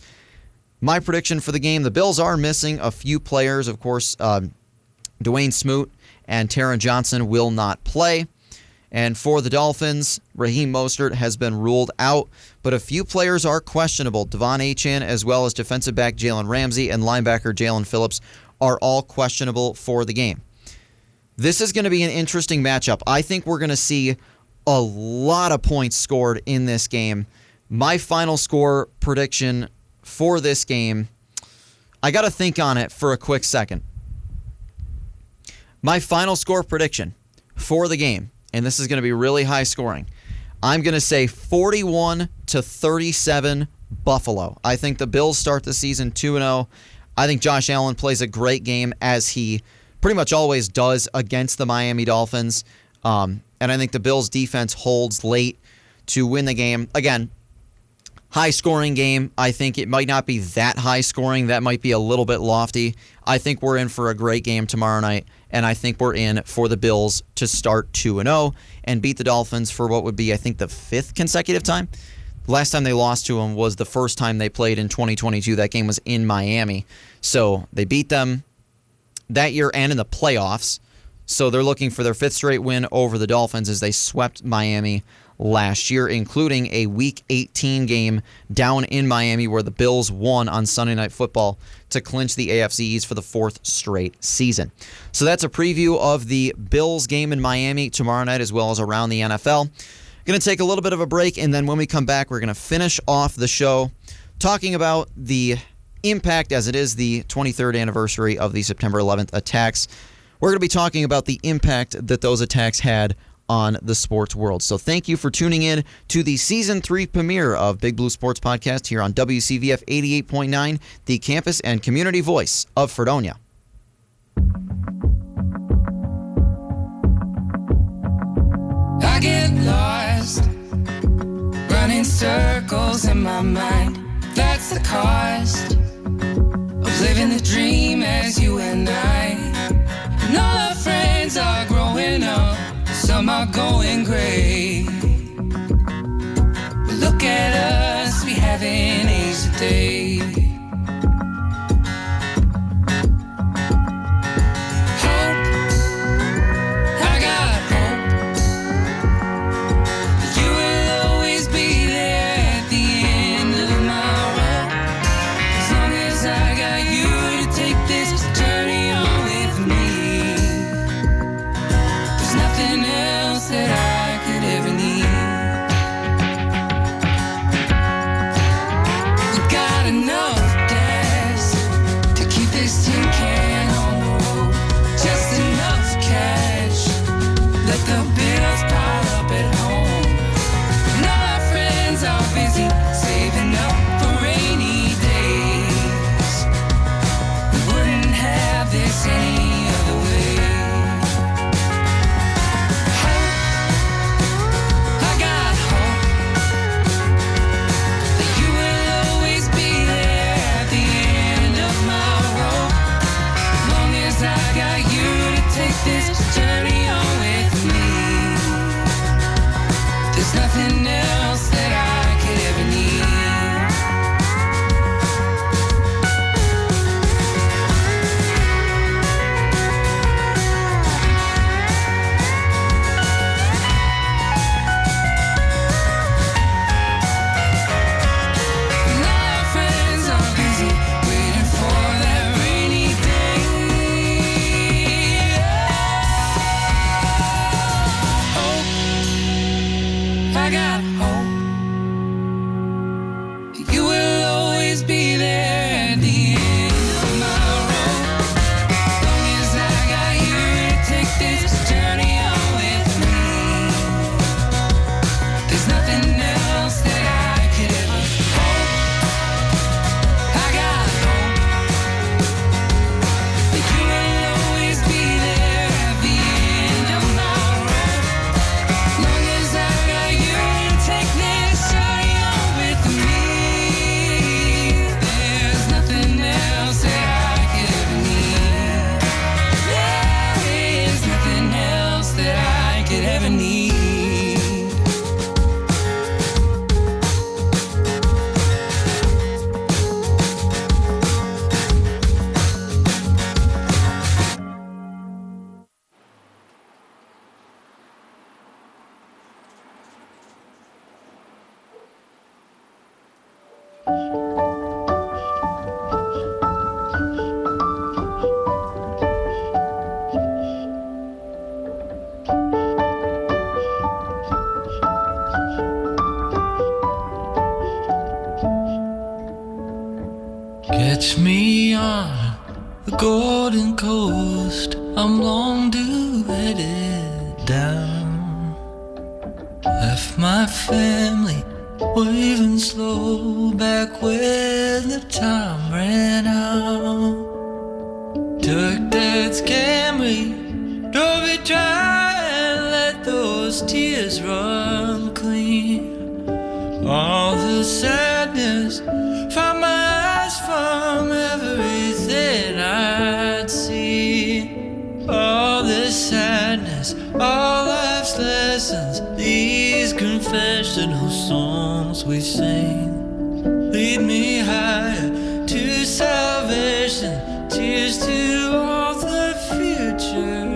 My prediction for the game, the Bills are missing a few players. Of course, Dwayne Smoot and Taron Johnson will not play. And for the Dolphins, Raheem Mostert has been ruled out, but a few players are questionable. Devon Achane, as well as defensive back Jalen Ramsey and linebacker Jalen Phillips, are all questionable for the game. This is going to be an interesting matchup. I think we're going to see a lot of points scored in this game. My final score prediction for this game, I got to think on it for a quick second. My final score prediction for the game, and this is going to be really high scoring, I'm going to say 41-37 Buffalo. I think the Bills start the season 2-0. I think Josh Allen plays a great game as he pretty much always does against the Miami Dolphins. And I think the Bills' defense holds late to win the game. Again, high-scoring game. I think it might not be that high-scoring. That might be a little bit lofty. I think we're in for a great game tomorrow night, and I think we're in for the Bills to start 2-0 and beat the Dolphins for what would be, I think, the 5th consecutive time. Last time they lost to them was the first time they played in 2022. That game was in Miami. So they beat them that year and in the playoffs. So they're looking for their 5th straight win over the Dolphins as they swept Miami last year, including a Week 18 game down in Miami where the Bills won on Sunday Night Football to clinch the AFC East for the 4th straight season. So that's a preview of the Bills game in Miami tomorrow night as well as around the NFL. Going to take a little bit of a break, and then when we come back, we're going to finish off the show talking about the impact, as it is the 23rd anniversary of the September 11th attacks. We're going to be talking about the impact that those attacks had on the sports world. So thank you for tuning in to the Season 3 premiere of Big Blue Sports Podcast here on WCVF 88.9, the campus and community voice of Fredonia. I get lost my mind. That's the cost of living the dream as you and I. And all our friends are growing up, some are going gray. But look at us, we haven't aged a day. Hope, I got hope that you will always be there at the end of my rope. As long as I got you to take this journey on with me, there's nothing else that I could ever need. We got enough gas to keep this tin can on the road, just enough cash, let the bills pile up at home. And all our friends are busy saving up for rainy days. We wouldn't have this any other way. Hope, I got hope that you will always be there at the end of my rope. As long as I got you to take this journey on with me, there's nothing else that I could ever need. And all our friends are busy waiting for that rainy day. Hope, I got hope that you will always be there at the end of my rope. As long as I got you to take this journey on with me, there's nothing else that I could ever hope. I got hope that you will always be there at the end of my rope. As long as I got you to take this journey on with me, there's nothing else that I could ever need. There is nothing else that I could ever need. Catch me on the Golden Coast, I'm long due headed down. Left my family waving slow back when the time ran out. Took Dad's Camry, drove it dry and let those tears run clean. All the sadness from my eyes, from everything I'd seen. All the sadness, all life's lessons, these confessional songs we sing lead me higher to salvation, tears to all the future.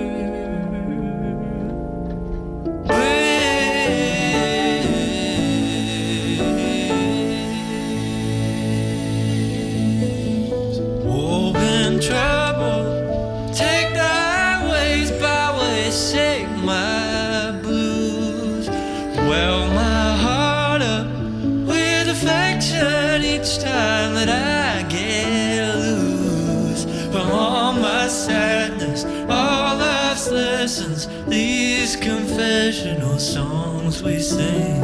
Open trouble, take thy ways, byway, shake my blues. Well, my heart up with affection each time that I get loose from all my sadness, all life's lessons. These confessional songs we sing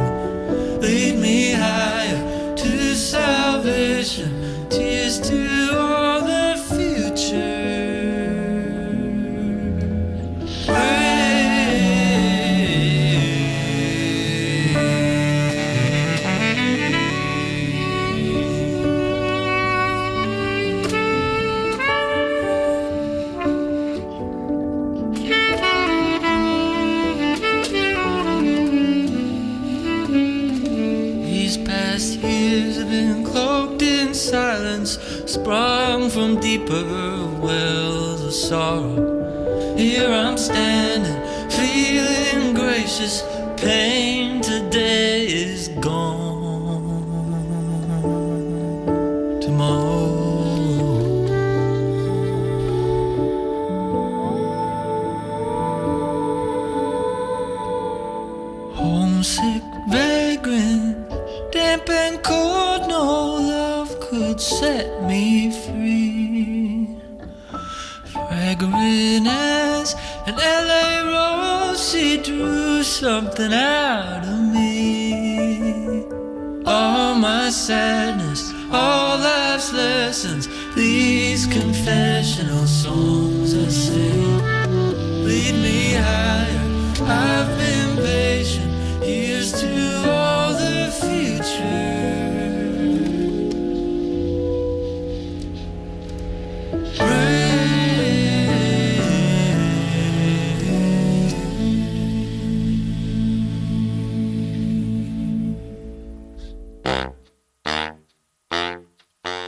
lead me higher to salvation, tears to all the future. sprung from deeper wells of sorrow. Here I'm standing, feeling gracious. Pain today is gone. Tomorrow. Homesick, vagrant, damp and cold, no love could set me free. Fragrant as an LA rose, she drew something out of me. All my sadness, all life's lessons, these confessional songs I sing, lead me higher. I've been patient, here's to all the future.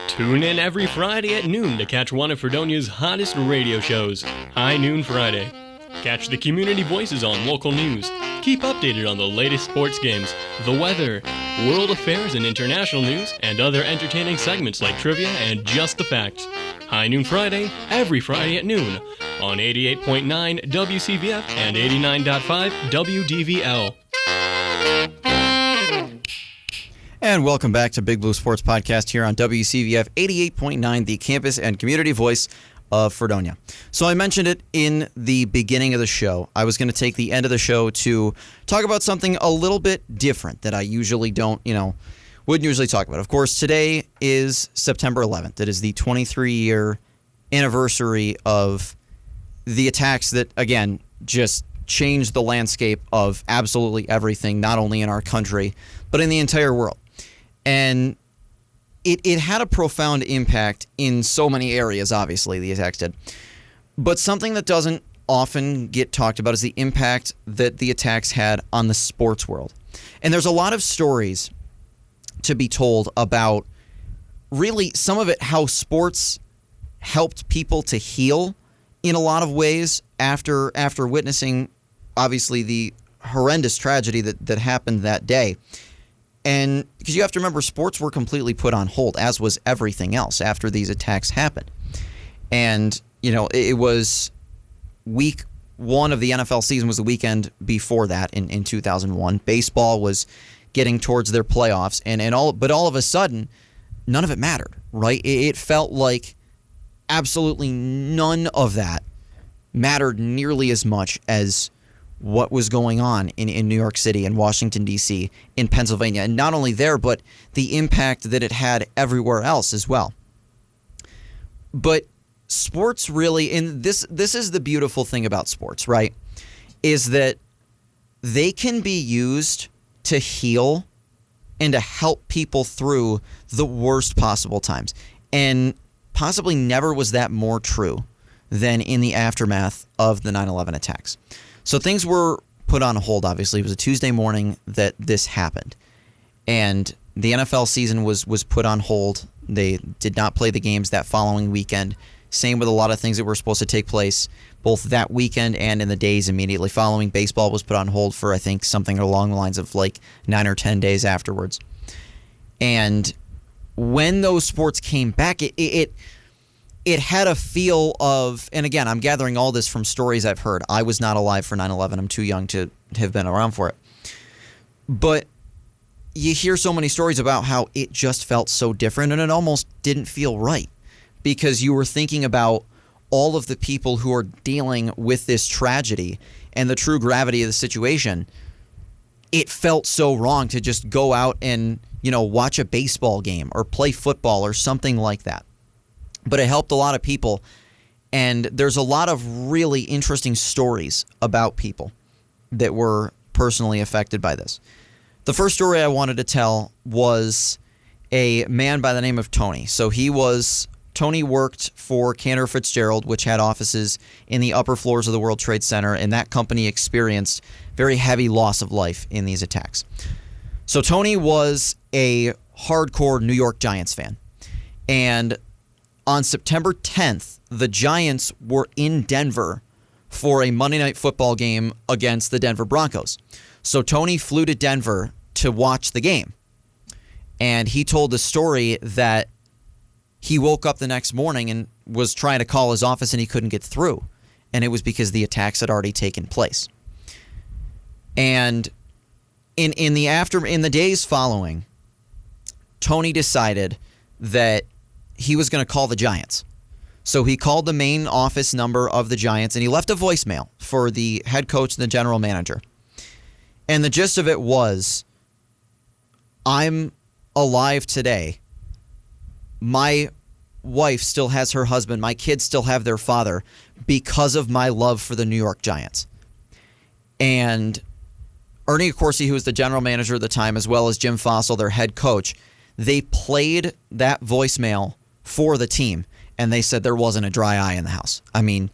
Tune in every Friday at noon to catch one of Fredonia's hottest radio shows, High Noon Friday. Catch the community voices on local news. Keep updated on the latest sports games, the weather, world affairs and international news, and other entertaining segments like trivia and just the facts. High Noon Friday, every Friday at noon, on 88.9 WCVF and 89.5 WDVL. And welcome back to Big Blue Sports Podcast here on WCVF 88.9, the campus and community voice of Fredonia. So I mentioned it in the beginning of the show. I was going to take the end of the show to talk about something a little bit different that I usually don't, wouldn't usually talk about. Of course, today is September 11th. It is the 23-year anniversary of the attacks that, again, just changed the landscape of absolutely everything, not only in our country, but in the entire world. And it had a profound impact in so many areas, obviously, the attacks did. But something that doesn't often get talked about is the impact that the attacks had on the sports world. And there's a lot of stories to be told about, really, some of it, how sports helped people to heal in a lot of ways after witnessing, obviously, the horrendous tragedy that happened that day. And because you have to remember, sports were completely put on hold, as was everything else after these attacks happened. And, it was week one of the NFL season was the weekend before that in 2001. Baseball was getting towards their playoffs, but all of a sudden, none of it mattered, right? It felt like absolutely none of that mattered nearly as much as what was going on in New York City and Washington, D.C., in Pennsylvania. And not only there, but the impact that it had everywhere else as well. But sports really, and this is the beautiful thing about sports, right, is that they can be used to heal and to help people through the worst possible times. And possibly never was that more true than in the aftermath of the 9/11 attacks. So things were put on hold, obviously. It was a Tuesday morning that this happened. And the NFL season was put on hold. They did not play the games that following weekend. Same with a lot of things that were supposed to take place both that weekend and in the days immediately following. Baseball was put on hold for, I think, something along the lines of like 9 or 10 days afterwards. And when those sports came back, it had a feel of, and again, I'm gathering all this from stories I've heard. I was not alive for 9/11. I'm too young to have been around for it. But you hear so many stories about how it just felt so different, and it almost didn't feel right because you were thinking about all of the people who are dealing with this tragedy and the true gravity of the situation. It felt so wrong to just go out and, watch a baseball game or play football or something like that. But it helped a lot of people, and there's a lot of really interesting stories about people that were personally affected by this. The first story I wanted to tell was a man by the name of Tony. So Tony worked for Cantor Fitzgerald, which had offices in the upper floors of the World Trade Center, and that company experienced very heavy loss of life in these attacks. So Tony was a hardcore New York Giants fan, and On September 10th, the Giants were in Denver for a Monday Night Football game against the Denver Broncos. So Tony flew to Denver to watch the game. And he told the story that he woke up the next morning and was trying to call his office and he couldn't get through. And it was because the attacks had already taken place. And in the days following, Tony decided that he was going to call the Giants. So he called the main office number of the Giants and he left a voicemail for the head coach and the general manager. And the gist of it was, I'm alive today. My wife still has her husband. My kids still have their father because of my love for the New York Giants. And Ernie Accorsi, who was the general manager at the time, as well as Jim Fossil, their head coach, they played that voicemail for the team, and they said there wasn't a dry eye in the house. I mean,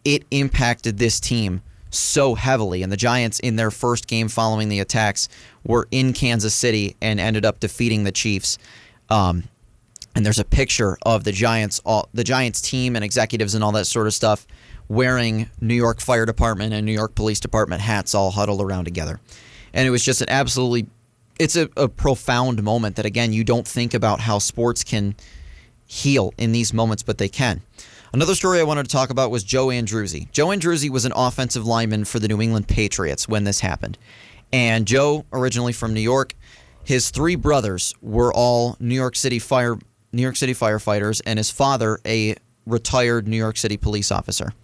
it impacted this team so heavily, and the Giants, in their first game following the attacks, were in Kansas City and ended up defeating the Chiefs. And there's a picture of the Giants team and executives and all that sort of stuff wearing New York Fire Department and New York Police Department hats all huddled around together. And it was just it's a profound moment that, again, you don't think about how sports can heal in these moments, but they can. Another story I wanted to talk about was Joe Andruzzi. Joe Andruzzi was an offensive lineman for the New England Patriots when this happened. And Joe, originally from New York, his three brothers were all New York City firefighters, and his father a retired New York City police officer.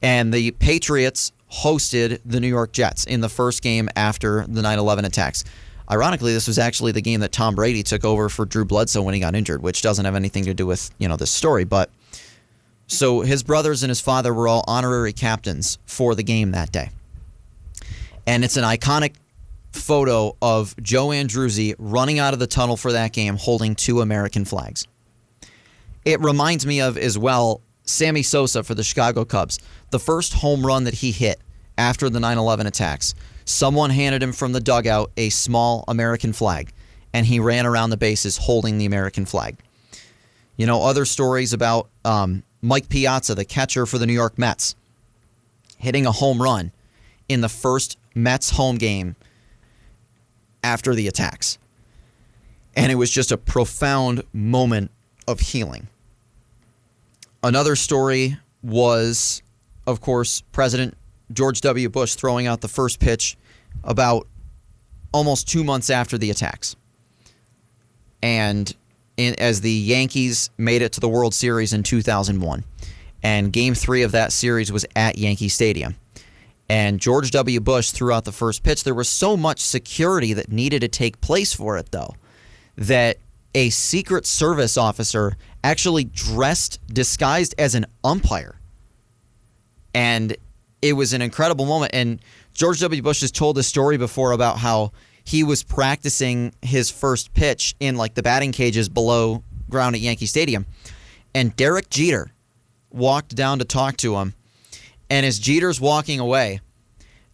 And the Patriots hosted the New York Jets in the first game after the 9/11 attacks. Ironically, this was actually the game that Tom Brady took over for Drew Bledsoe when he got injured, which doesn't have anything to do with, this story. But so his brothers and his father were all honorary captains for the game that day. And it's an iconic photo of Joe Andruzzi running out of the tunnel for that game holding two American flags. It reminds me of, as well, Sammy Sosa for the Chicago Cubs. The first home run that he hit after the 9/11 attacks, someone handed him from the dugout a small American flag, and he ran around the bases holding the American flag. Other stories about Mike Piazza, the catcher for the New York Mets, hitting a home run in the first Mets home game after the attacks. And it was just a profound moment of healing. Another story was, of course, President George W. Bush throwing out the first pitch about almost 2 months after the attacks. And as the Yankees made it to the World Series in 2001. And Game 3 of that series was at Yankee Stadium. And George W. Bush threw out the first pitch. There was so much security that needed to take place for it, though, that a Secret Service officer actually disguised as an umpire. And it was an incredible moment. And George W. Bush has told this story before about how he was practicing his first pitch in the batting cages below ground at Yankee Stadium. And Derek Jeter walked down to talk to him. And as Jeter's walking away,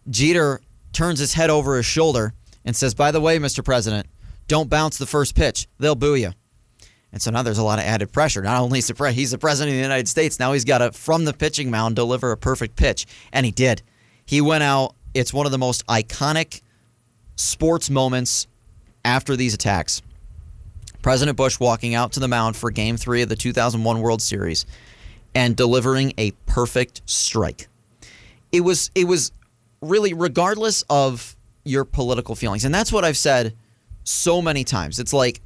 Jeter turns his head over his shoulder and says, "By the way, Mr. President, don't bounce the first pitch. They'll boo you." And so now there's a lot of added pressure. Not only is he's the president of the United States, now he's got to, from the pitching mound, deliver a perfect pitch. And he did. He went out. It's one of the most iconic sports moments after these attacks. President Bush walking out to the mound for Game 3 of the 2001 World Series and delivering a perfect strike. It was really, regardless of your political feelings, and that's what I've said so many times. It's like,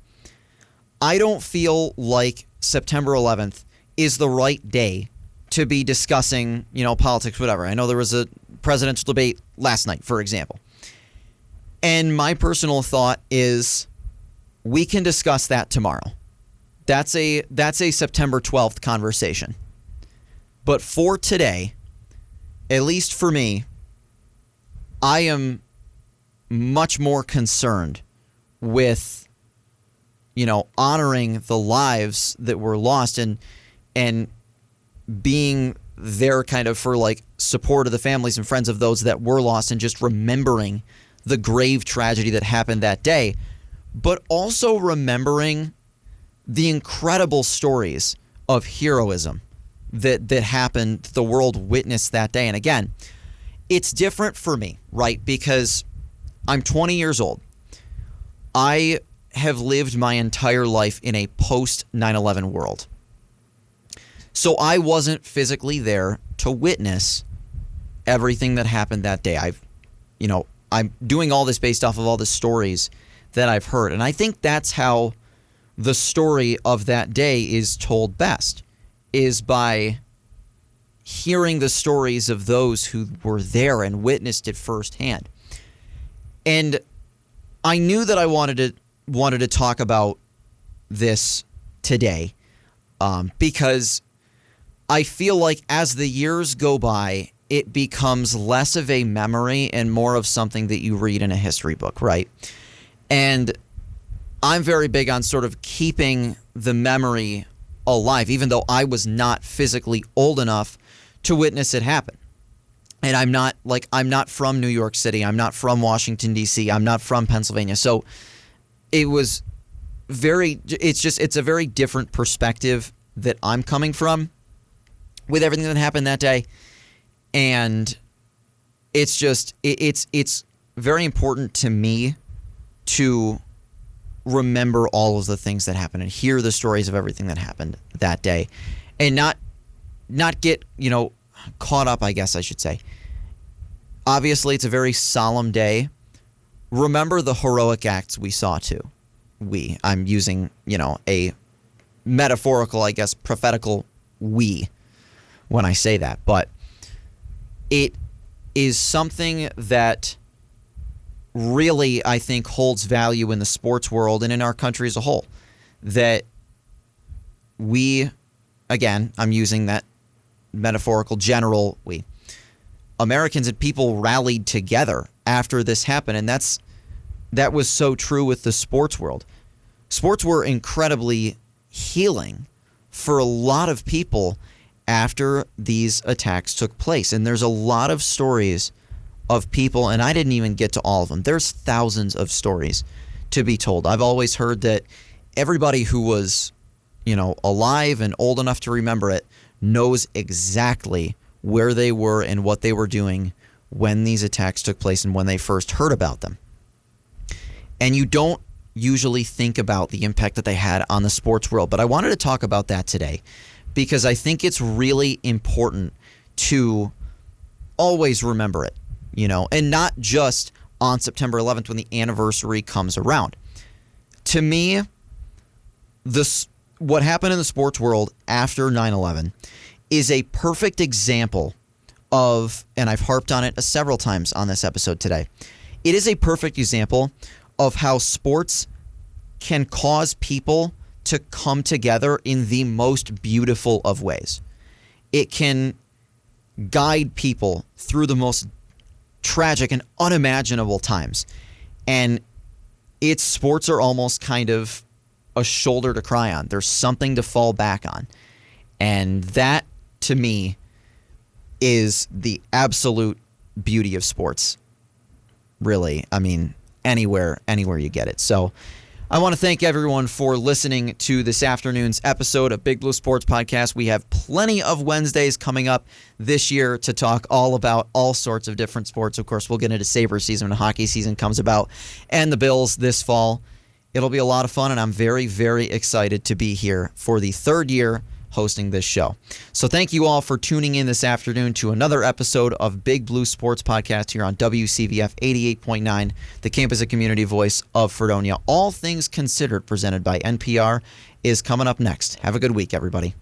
I don't feel like September 11th is the right day to be discussing, politics, whatever. I know there was a presidential debate last night, for example. And my personal thought is we can discuss that tomorrow. That's a September 12th conversation. But for today, at least for me, I am much more concerned with honoring the lives that were lost and being there kind of for support of the families and friends of those that were lost, and just remembering the grave tragedy that happened that day, but also remembering the incredible stories of heroism that happened, the world witnessed that day. And again, it's different for me, right? Because I'm 20 years old. I have lived my entire life in a post 9/11 world. So I wasn't physically there to witness everything that happened that day. I'm doing all this based off of all the stories that I've heard. And I think that's how the story of that day is told best, is by hearing the stories of those who were there and witnessed it firsthand. And I knew that I wanted to talk about this today because I feel like as the years go by, it becomes less of a memory and more of something that you read in a history book, right? And I'm very big on sort of keeping the memory alive, even though I was not physically old enough to witness it happen. And I'm not from New York City. I'm not from Washington, D.C. I'm not from Pennsylvania. So it's a very different perspective that I'm coming from with everything that happened that day. And it's very important to me to remember all of the things that happened and hear the stories of everything that happened that day, and not get, caught up, I guess I should say. Obviously, it's a very solemn day. Remember the heroic acts we saw too. I'm using, a metaphorical, I guess, prophetical we when I say that, but it is something that really, I think, holds value in the sports world and in our country as a whole. That again, I'm using that metaphorical general we, Americans and people rallied together after this happened. And that was so true with the sports world. Sports were incredibly healing for a lot of people after these attacks took place. And there's a lot of stories of people, and I didn't even get to all of them. There's thousands of stories to be told. I've always heard that everybody who was, alive and old enough to remember it knows exactly where they were and what they were doing when these attacks took place and when they first heard about them. And you don't usually think about the impact that they had on the sports world, but I wanted to talk about that today because I think it's really important to always remember it, and not just on September 11th when the anniversary comes around. To me, what happened in the sports world after 9/11 is a perfect example of, and I've harped on it several times on this episode today, it is a perfect example of how sports can cause people to come together in the most beautiful of ways. It can guide people through the most tragic and unimaginable times. And sports are almost kind of a shoulder to cry on. There's something to fall back on. And that, to me, is the absolute beauty of sports. Really. I mean, anywhere you get it. So I want to thank everyone for listening to this afternoon's episode of Big Blue Sports Podcast. We have plenty of Wednesdays coming up this year to talk all about all sorts of different sports. Of course, we'll get into Sabres season when hockey season comes about, and the Bills this fall. It'll be a lot of fun, and I'm very, very excited to be here for the third year hosting this show. So thank you all for tuning in this afternoon to another episode of Big Blue Sports Podcast here on WCVF 88.9, the campus and community voice of Fredonia. All Things Considered, presented by NPR, is coming up next. Have a good week, everybody.